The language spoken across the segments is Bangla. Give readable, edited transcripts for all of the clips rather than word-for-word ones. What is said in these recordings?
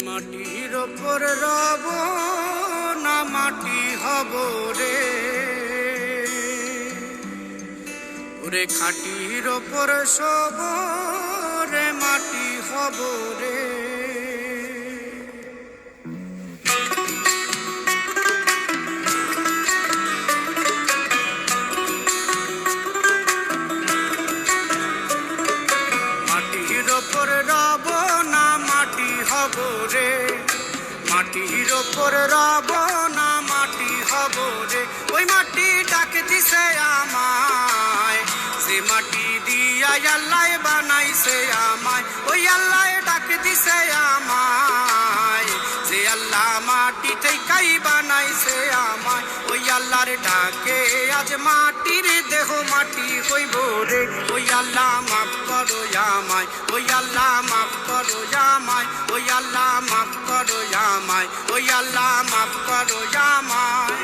মাটির ওপর রব না মাটি হব রে, ওরে খাটির ওপর সব রে মাটি হব রে। মাটির ওপর রব না মাটি হব রে, মাটির ওপর রব না মাটি হব রে। ওই মাটি ডাক দিছে আমায়, সে মাটি দিয়া আল্লাহ বানাইছে আমায়। ওই আল্লাহ ডাক দিছে আমায়, যে আল্লাহ মাটি থেকেই বানাইছে আমায়। ওই আল্লাহর ডাকে আজ মাটির দেহ মাটি হইব রে। ওই আল্লাহ মাফ করো আমায়, ওই আল্লাহ মাফ করো আমায়, ওই আল্লাহ মাফ করো আমায়, ওই আল্লাহ মাফ করো আমায়।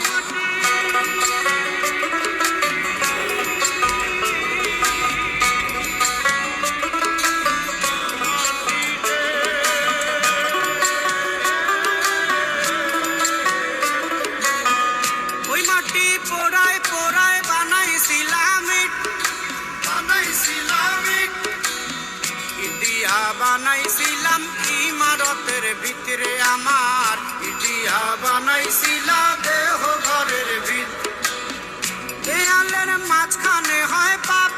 ওই মাটি পোড়ায় পোড়ায় বানাইছিলাম ইটিয়া বানাইছিলাম ইমারতের ভিতরে আমার, ইটিয়া বানাইছিলাম দেহ ঘরের ভিতরে। দেয়ালের মাঝখানে হয় পাপ,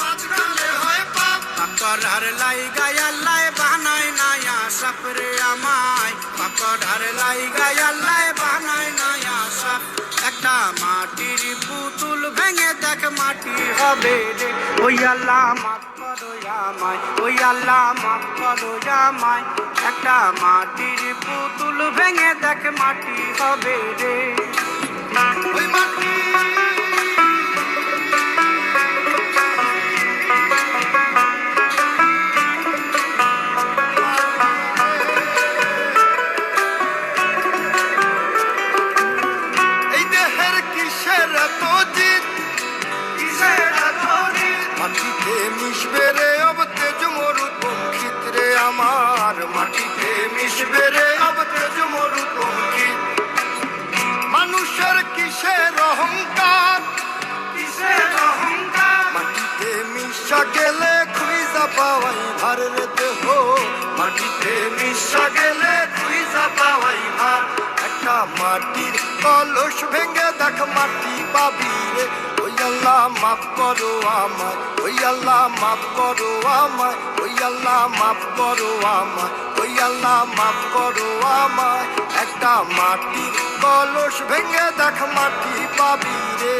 মাঝখানে হয় পাপ, পাকড়ার লাইগায় আল্লাহ বানায় নায়া সাপরে আমায়, পাকড়ার লাইগায় আল্লাহ বানায় নায়া সাপ। একটা মাটির পুতুল ভেঙে দেখ মাটি হবে রে। ওই আল্লাহ মাফ করো আমায়, ওই আল্লাহ মাফ করো আমায়। একটা মাটির পুতুল ভেঙে দেখ মাটি হবে রে। ওই মাটি মাটিতে মিশবে রে অব তেজ মরুপঙ্খিত রে আমার, মাটিতে মিশবে রে অব তেজ মরুপঙ্খিত। মানুষের কিসের অহংকার, কিসের অহংকার, মাটিতে মিশা গেলে খুঁজা পাওয়াই ভার রে দেহ, মাটিতে মিশা গেলে খুঁজা পাওয়াই ভার। একটা মাটির কলস ভেঙে দেখ মাটি পাবি রে। ওই আল্লাহ মাফ করো আমায়, ওই আল্লাহ মাফ করো আমায়, ওই আল্লাহ মাফ করো আমায়, ওই আল্লাহ মাফ করো আমায়। একটা মাটির কলস ভেঙে দেখ মাটি পাবি রে।